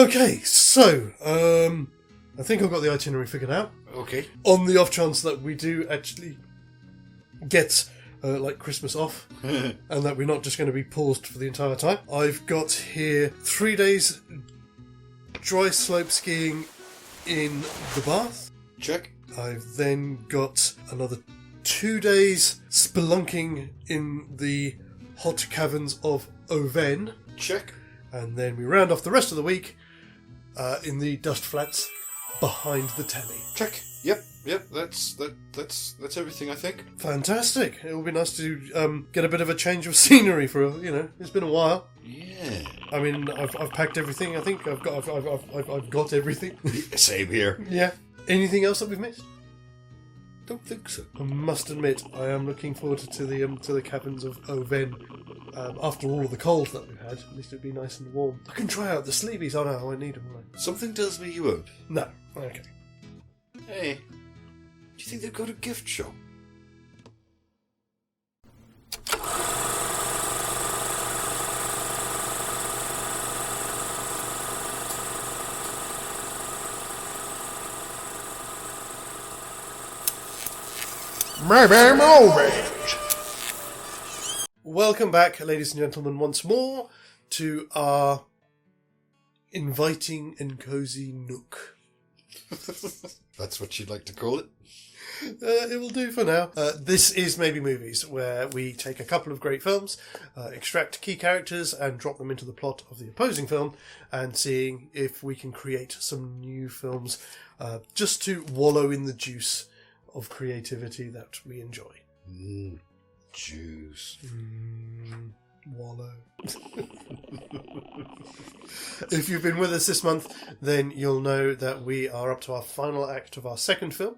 Okay, so, I think I've got the itinerary figured out. Okay. On the off chance that we do actually get, Christmas off, and that we're not just going to be paused for the entire time, I've got here 3 days dry slope skiing in the Bath. Check. I've then got another 2 days spelunking in the hot caverns of Omen. Check. And then we round off the rest of the week in the dust flats behind the telly. Check. Yep. That's everything, I think. Fantastic. It will be nice to get a bit of a change of scenery for it's been a while. Yeah. I mean, I've packed everything. I think I've got everything. Same here. Yeah. Anything else that we've missed? Don't think so. I must admit, I am looking forward to the caverns of Oven. After all of the cold that we've had, at least it'd be nice and warm. I can try out the sleeveys. Oh no, I won't need them, will I? Something tells me you won't. No. Okay. Hey, do you think they've got a gift shop? Maybe moment. Welcome back, ladies and gentlemen, once more to our inviting and cosy nook. That's what you'd like to call it? It will do for now. This is Maybe Movies, where we take a couple of great films, extract key characters and drop them into the plot of the opposing film, and seeing if we can create some new films just to wallow in the juice of creativity that we enjoy. Juice. Wallow. If you've been with us this month, then you'll know that we are up to our final act of our second film,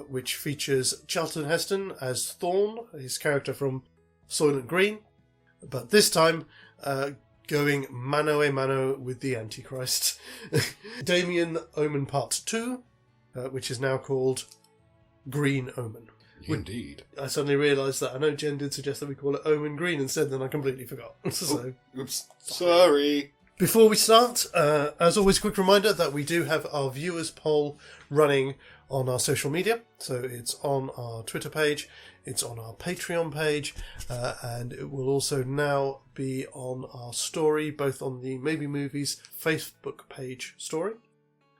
which features Charlton Heston as Thorn, his character from Soylent Green, but this time going mano a mano with the Antichrist. Damien Omen Part 2, which is now called Green Omen. Indeed. I suddenly realised that I know Jen did suggest that we call it Omen Green instead, then I completely forgot. So, oops. Sorry. Before we start, as always, quick reminder that we do have our viewers poll running on our social media. So it's on our Twitter page, it's on our Patreon page, and it will also now be on our story, both on the Maybe Movies Facebook page story,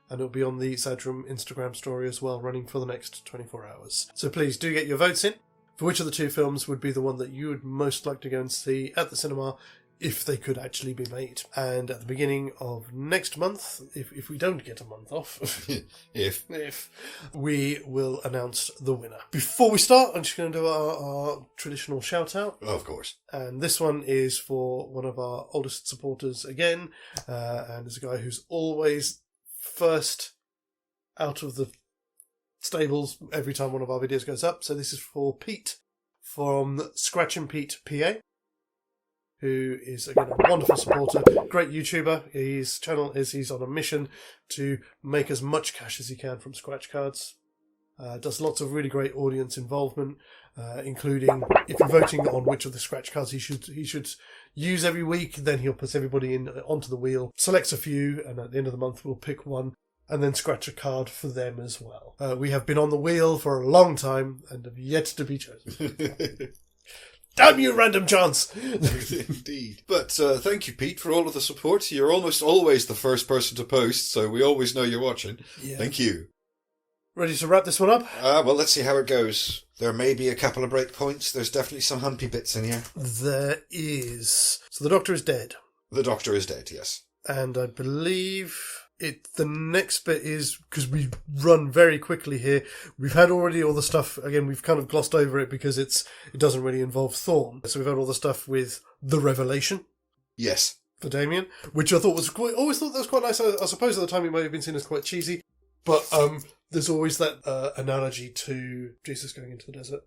and it'll be on the Zadrum Instagram story as well, running for the next 24 hours. So please do get your votes in for which of the two films would be the one that you would most like to go and see at the cinema if they could actually be made. And at the beginning of next month, if we don't get a month off, if we will announce the winner. Before we start, I'm just going to do our traditional shout out. Of course. And this one is for one of our oldest supporters again, and is a guy who's always first out of the stables every time one of our videos goes up. So this is for Pete from Scratch and Pete PA, who is again a wonderful supporter, great YouTuber. His channel is he's on a mission to make as much cash as he can from scratch cards. Does lots of really great audience involvement, including if you're voting on which of the scratch cards he should use every week, then he'll put everybody in onto the wheel, selects a few, and at the end of the month we'll pick one and then scratch a card for them as well. We have been on the wheel for a long time and have yet to be chosen. Damn you, random chance! Indeed. But thank you, Pete, for all of the support. You're almost always the first person to post, so we always know you're watching. Yeah. Thank you. Ready to wrap this one up? Well, let's see how it goes. There may be a couple of break points. There's definitely some humpy bits in here. There is. So the Doctor is dead. The Doctor is dead, yes. And I believe the next bit is, because we run very quickly here, we've had already all the stuff, again, we've kind of glossed over it because it doesn't really involve Thorn. So we've had all the stuff with the Revelation. Yes. For Damien, which I thought was always thought that was quite nice. I suppose at the time it might have been seen as quite cheesy, but there's always that analogy to Jesus going into the desert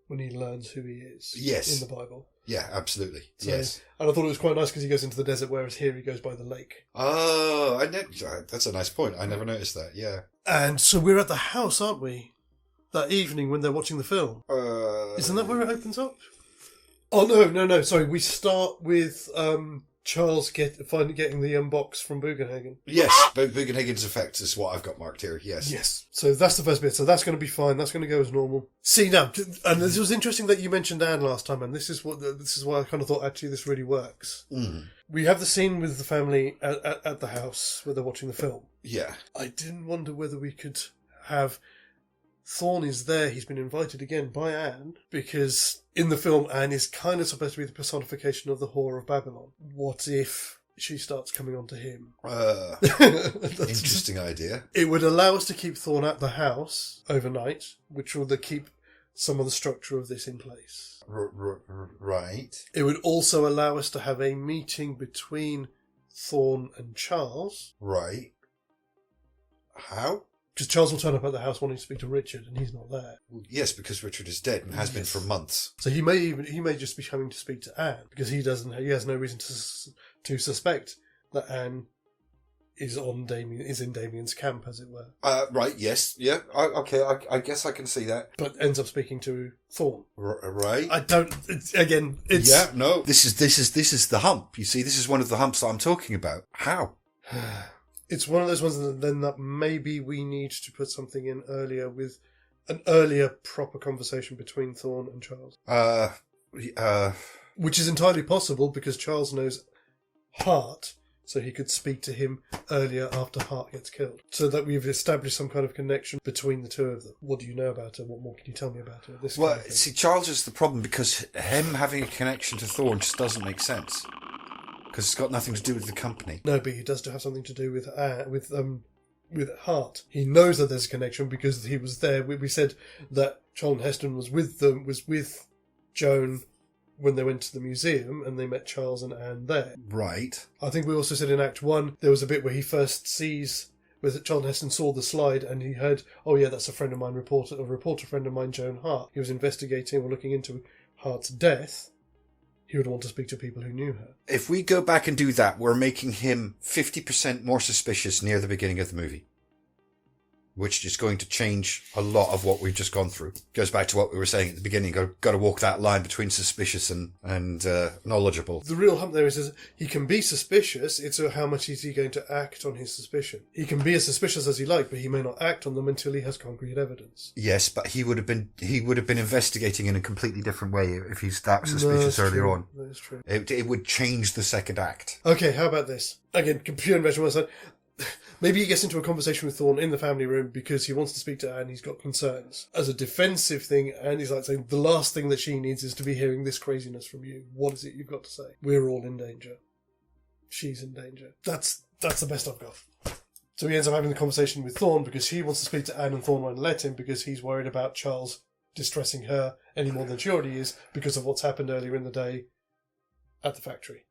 when he learns who he is. Yes. In the Bible. Yeah, absolutely. So, yes. And I thought it was quite nice because he goes into the desert, whereas here he goes by the lake. Oh, that's a nice point. I never noticed that, yeah. And so we're at the house, aren't we? That evening when they're watching the film. Isn't that where it opens up? Oh, no. Sorry, we start with Charles getting the box from Bugenhagen. Yes, Bugenhagen's effect is what I've got marked here, yes. Yes. So that's the first bit. So that's going to be fine. That's going to go as normal. See, now, and this was interesting that you mentioned Anne last time, and this is why I kind of thought, actually, this really works. Mm. We have the scene with the family at the house where they're watching the film. Yeah. I didn't wonder whether we could have... Thorn is there. He's been invited again by Anne, because in the film, Anne is kind of supposed to be the personification of the whore of Babylon. What if she starts coming on to him? Interesting idea. It would allow us to keep Thorn at the house overnight, which would keep some of the structure of this in place. Right. It would also allow us to have a meeting between Thorn and Charles. Right. How? Because Charles will turn up at the house wanting to speak to Richard, and he's not there. Yes, because Richard is dead and has been for months. So he may just be coming to speak to Anne, because he has no reason to suspect that Anne is in Damien's camp, as it were. Right. Yes. Yeah. Okay. I guess I can see that. But ends up speaking to Thorn. Right. I don't. It's yeah. No. This is the hump. You see, this is one of the humps that I'm talking about. How? It's one of those ones that maybe we need to put something in earlier with an earlier proper conversation between Thorn and Charles. Which is entirely possible because Charles knows Hart, so he could speak to him earlier after Hart gets killed. So that we've established some kind of connection between the two of them. What do you know about it? What more can you tell me about it? Well, see, Charles is the problem because him having a connection to Thorn just doesn't make sense. Because it's got nothing to do with the company. No, but he does have something to do with Hart. He knows that there's a connection because he was there. We said that Charlton Heston was with Joan when they went to the museum and they met Charles and Anne there. Right. I think we also said in Act 1 there was a bit where he first sees where Charlton Heston saw the slide and he heard, oh yeah, that's a friend of mine, a reporter friend of mine, Joan Hart. He was investigating or looking into Hart's death. He would want to speak to people who knew her. If we go back and do that, we're making him 50% more suspicious near the beginning of the movie. Which is going to change a lot of what we've just gone through. Goes back to what we were saying at the beginning. Got to walk that line between suspicious and knowledgeable. The real hump there is he can be suspicious. It's how much is he going to act on his suspicion. He can be as suspicious as he like, but he may not act on them until he has concrete evidence. Yes, but he would have been investigating in a completely different way if he's that suspicious earlier on. That is true. It would change the second act. Okay, how about this? Again, pure invention on my side. Maybe he gets into a conversation with Thorn in the family room because he wants to speak to Anne. He's got concerns. As a defensive thing, and he's like saying, the last thing that she needs is to be hearing this craziness from you. What is it you've got to say? We're all in danger. She's in danger. That's the best I've got. So he ends up having the conversation with Thorn because he wants to speak to Anne and Thorn won't let him because he's worried about Charles distressing her any more than she already is because of what's happened earlier in the day at the factory.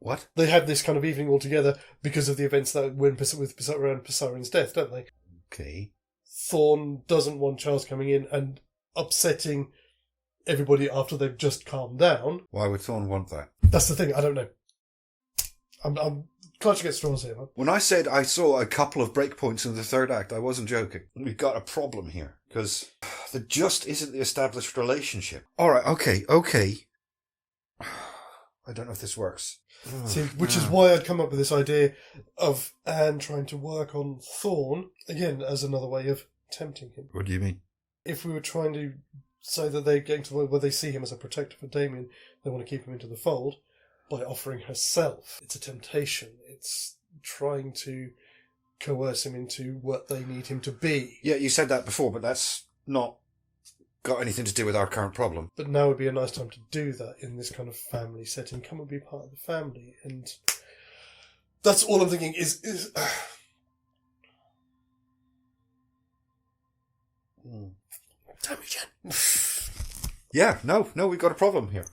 What? They had this kind of evening all together because of the events that went around Poseidon's death, don't they? Okay. Thorn doesn't want Charles coming in and upsetting everybody after they've just calmed down. Why would Thorn want that? That's the thing, I don't know. I'm clutching at straws here, man. When I said I saw a couple of breakpoints in the third act, I wasn't joking. We've got a problem here, because there just isn't the established relationship. Alright, okay. I don't know if this works. See, which is why I'd come up with this idea of Anne trying to work on Thorn, again, as another way of tempting him. What do you mean? If we were trying to say that they're getting to the point where they see him as a protector for Damien, they want to keep him into the fold, by offering herself. It's a temptation. It's trying to coerce him into what they need him to be. Yeah, you said that before, but that's not got anything to do with our current problem. But now would be a nice time to do that in this kind of family setting. Come and be part of the family. And that's all I'm thinking is damn you, Jen. Yeah, no, we've got a problem here.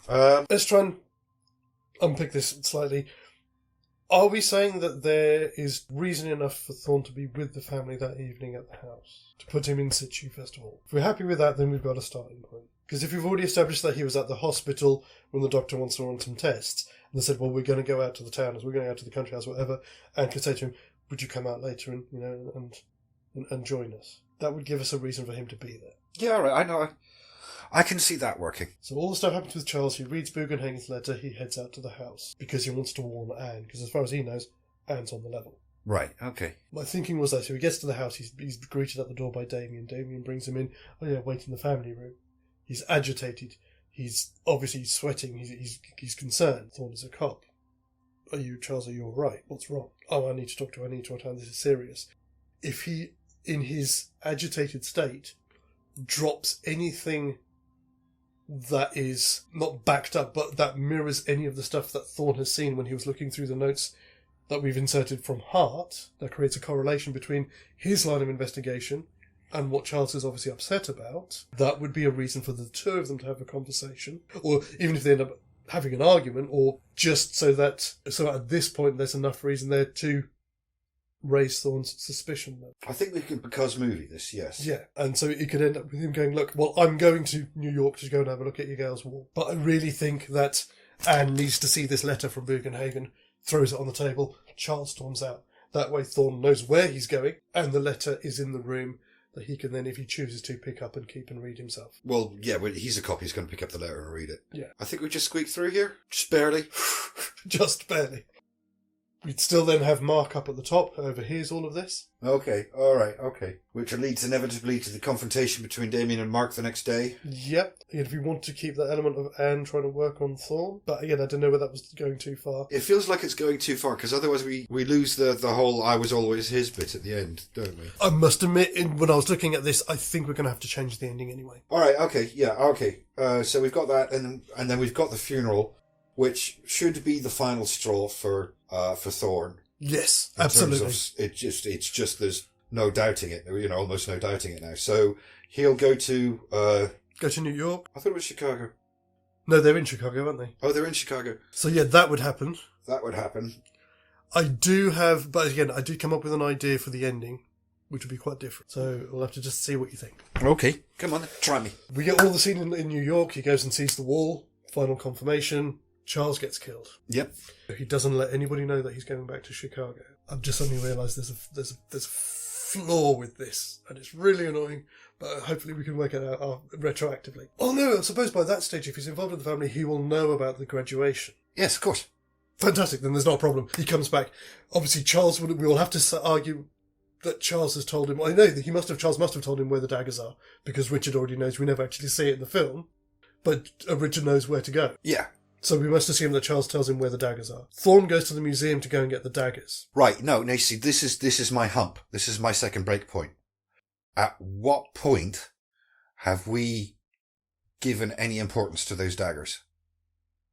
Let's try and unpick this slightly. Are we saying that there is reason enough for Thorn to be with the family that evening at the house? To put him in situ, first of all. If we're happy with that, then we've got a starting point. Because if we've already established that he was at the hospital when the doctor wants to run some tests, and they said, well, we're going to go out to the town, we're going to go out to the country house, whatever, and could say to him, would you come out later and join us? That would give us a reason for him to be there. Yeah, all right, I know. I can see that working. So all the stuff happens with Charles. He reads Bugenhagen's letter. He heads out to the house because he wants to warn Anne. Because as far as he knows, Anne's on the level. Right, okay. My thinking was that so he gets to the house. He's greeted at the door by Damien. Damien brings him in. Oh yeah, wait in the family room. He's agitated. He's obviously sweating. He's concerned. Thorne is a cop. Charles, are you all right? What's wrong? Oh, I need to talk to Anne. This is serious. If he, in his agitated state, drops anything that is not backed up, but that mirrors any of the stuff that Thorne has seen when he was looking through the notes that we've inserted from Hart, that creates a correlation between his line of investigation and what Charles is obviously upset about, that would be a reason for the two of them to have a conversation, or even if they end up having an argument, or just so at this point there's enough reason there to raise Thorne's suspicion. Then I think we can because movie this, yes. Yeah, and so it could end up with him going, look, well, I'm going to New York to go and have a look at your girl's wall, but I really think that Anne needs to see this letter from Bugenhagen, throws it on the table, Charles storms out. That way Thorne knows where he's going, and the letter is in the room that he can then, if he chooses to, pick up and keep and read himself. Well, yeah, he's a cop. He's going to pick up the letter and read it. Yeah. I think we just squeaked through here. Just barely. Just barely. We'd still then have Mark up at the top, who overhears all of this. Okay, all right, okay. Which leads inevitably to the confrontation between Damien and Mark the next day. Yep. Again, if we want to keep that element of Anne trying to work on Thorne. But again, I don't know whether that was going too far. It feels like it's going too far, because otherwise we lose the whole I was always his bit at the end, don't we? I must admit, when I was looking at this, I think we're going to have to change the ending anyway. All right, okay, yeah, okay. So we've got that, and then we've got the funeral, which should be the final straw for Thorne. Yes, absolutely. It's just there's no doubting it. Almost no doubting it now. So he'll go to New York. I thought it was Chicago. No, they're in Chicago, aren't they? Oh, they're in Chicago. So yeah, that would happen. That would happen. I do come up with an idea for the ending, which would be quite different. So we'll have to just see what you think. Okay, come on, try me. We get all the scene in New York. He goes and sees the wall. Final confirmation. Charles gets killed. Yep. He doesn't let anybody know that he's going back to Chicago. I've just suddenly realised there's a flaw with this, and it's really annoying. But hopefully we can work it out retroactively. Oh no! I suppose by that stage, if he's involved with the family, he will know about the graduation. Yes, of course. Fantastic. Then there's not a problem. He comes back. Obviously, we will have to argue that Charles has told him. I know that Charles must have told him where the daggers are, because Richard already knows. We never actually see it in the film, but Richard knows where to go. Yeah. So we must assume that Charles tells him where the daggers are. Thorne goes to the museum to go and get the daggers. Right. No, see, this is my hump. This is my second break point. At what point have we given any importance to those daggers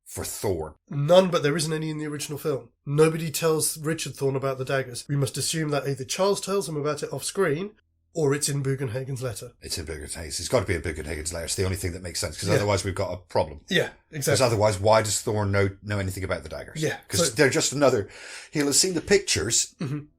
for Thorne? None, but there isn't any in the original film. Nobody tells Richard Thorne about the daggers. We must assume that either Charles tells him about it off screen, or it's in Bugenhagen's letter. It's in Bugenhagen's. It's got to be in Bugenhagen's letter. It's the only thing that makes sense, because otherwise we've got a problem. Yeah, exactly. Because otherwise, why does Thorne know anything about the daggers? Yeah. Because they're just another... He'll have seen the pictures,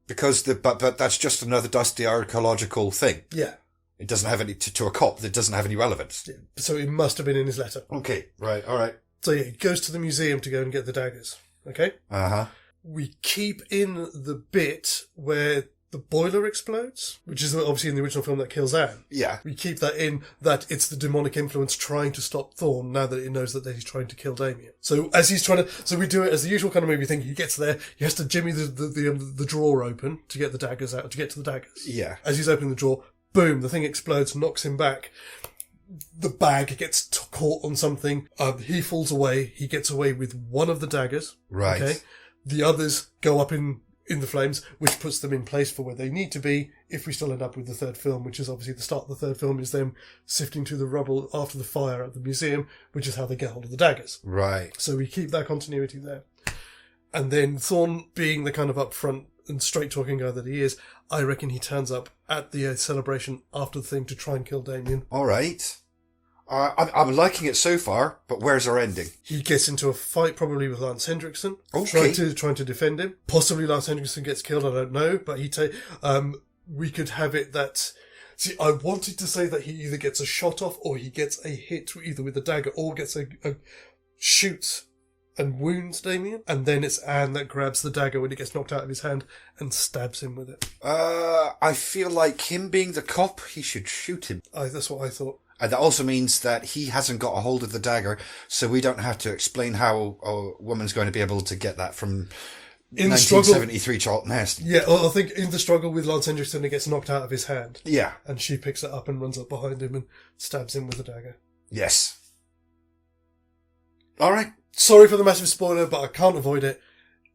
because but that's just another dusty archaeological thing. Yeah. It doesn't have any... To a cop, that doesn't have any relevance. Yeah. So it must have been in his letter. Okay, right, all right. So yeah, he goes to the museum to go and get the daggers. Okay? Uh-huh. We keep in the bit where the boiler explodes, which is obviously in the original film that kills Anne. Yeah. We keep that in, that it's the demonic influence trying to stop Thorne now that it knows that he's trying to kill Damien. So as he's trying to, so we do it as the usual kind of movie thing. He gets there, he has to jimmy the drawer open to get the daggers out, to get to the daggers. Yeah. As he's opening the drawer, boom, the thing explodes, knocks him back. The bag gets caught on something. He falls away. He gets away with one of the daggers. Right. Okay. The others go up in the flames, which puts them in place for where they need to be if we still end up with the third film, which is obviously the start of the third film is them sifting through the rubble after the fire at the museum, which is how they get hold of the daggers. Right. So we keep that continuity there. And then Thorne, being the kind of upfront and straight-talking guy that he is, I reckon he turns up at the celebration after the thing to try and kill Damien. All right. I'm liking it so far, but where's our ending? He gets into a fight probably with Lance Hendrickson, Okay. trying to defend him. Possibly Lance Hendrickson gets killed, I don't know, but we could have it that... See, I wanted to say that he either gets a shot off or he gets a hit either with a dagger or gets a shoots and wounds Damien, and then it's Anne that grabs the dagger when it gets knocked out of his hand and stabs him with it. I feel like him being the cop, he should shoot him. That's what I thought. And that also means that he hasn't got a hold of the dagger, so we don't have to explain how a woman's going to be able to get that from in 1973 Charlton Heston. Yeah, well, I think in the struggle with Lance Henriksen, it gets knocked out of his hand. Yeah. And she picks it up and runs up behind him and stabs him with the dagger. Yes. All right. Sorry for the massive spoiler, but I can't avoid it.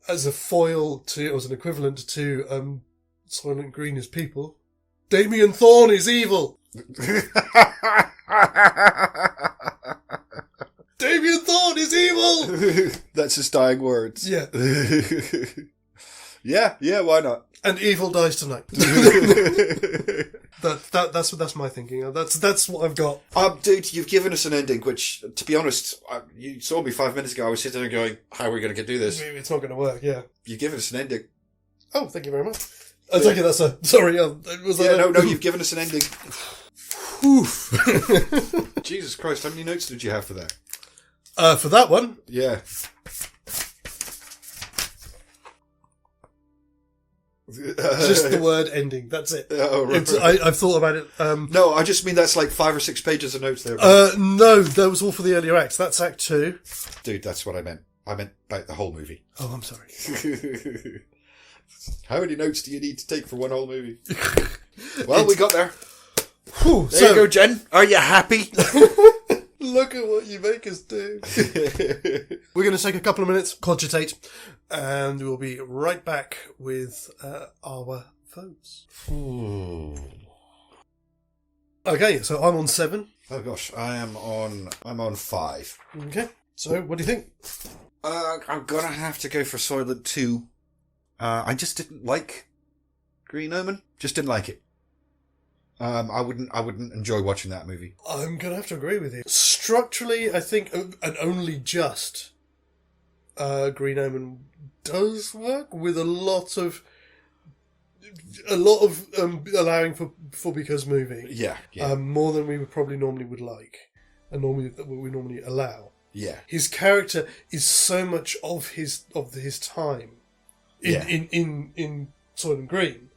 As a foil to, or as an equivalent to Soylent Green is people, Damien Thorne is evil! Damien Thorne is evil! That's his dying words. Yeah. yeah, why not? And evil dies tonight. That's my thinking. That's what I've got. Dude, you've given us an ending, which, to be honest, you saw me 5 minutes ago. I was sitting there going, "How are we going to do this?" It's not going to work. Yeah. You've given us an ending. Oh, thank you very much. I take it that's a sorry. No, you've given us an ending. Jesus Christ, how many notes did you have for that? For that one, yeah. Just the word ending. That's it. Oh, right. I've thought about it. No, I just mean that's like 5 or 6 pages of notes there. No, that was all for the earlier acts. That's Act 2. Dude, that's what I meant. I meant about the whole movie. Oh, I'm sorry. How many notes do you need to take for one whole movie? Well, we got there. Whew, there you go, Jen. Are you happy? Look at what you make us do. We're going to take a couple of minutes, cogitate, and we'll be right back with our votes. Okay, so I'm on 7. Oh gosh, I'm on 5. Okay, so what do you think? I'm gonna have to go for Soylent Too. I just didn't like Green Omen. Just didn't like it. I wouldn't enjoy watching that movie. I'm going to have to agree with you. Structurally, I think, and only just, Green Omen does work with a lot of allowing for because movie. Yeah. More than we probably normally would like, and what we normally allow. Yeah. His character is so much of his time in Soylent Green,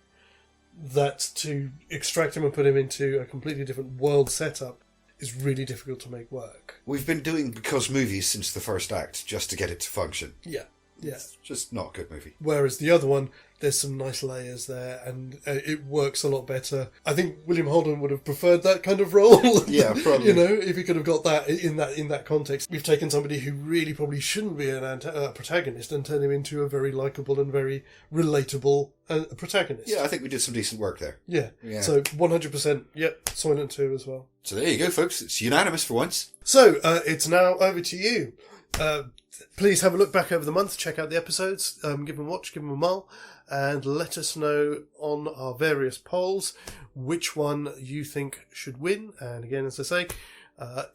that to extract him and put him into a completely different world setup is really difficult to make work. We've been doing because movies since the first act just to get it to function. Yeah. It's just not a good movie. Whereas the other one, there's some nice layers there, and it works a lot better. I think William Holden would have preferred that kind of role. Yeah, probably. If he could have got that in that context. We've taken somebody who really probably shouldn't be a protagonist and turned him into a very likeable and very relatable protagonist. Yeah, I think we did some decent work there. Yeah. So 100%. Yep. Soylent Too as well. So there you go, folks. It's unanimous for once. So it's now over to you. Please have a look back over the month, check out the episodes, give them a watch, give them a mull, and let us know on our various polls which one you think should win. And again, as I say,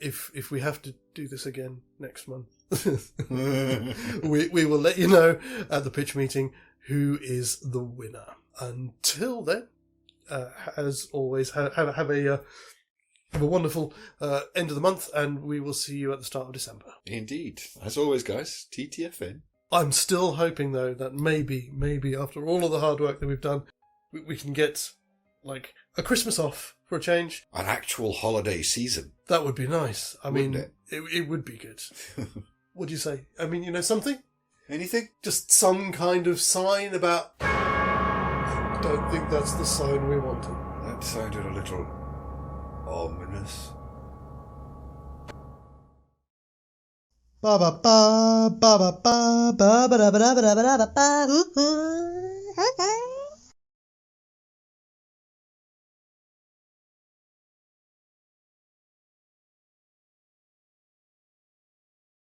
if we have to do this again next month, we will let you know at the pitch meeting who is the winner. Until then, as always, have a wonderful end of the month, and we will see you at the start of December. Indeed. As always, guys, TTFN. I'm still hoping, though, that maybe after all of the hard work that we've done, we can get, like, a Christmas off for a change. An actual holiday season. That would be nice. I mean, Wouldn't it would be good. What do you say? I mean, something? Anything? Just some kind of sign about... I don't think that's the sign we wanted. That sounded a little... ominous. Ba ba ba ba ba ba ba ba ba ba ba ba ba ba.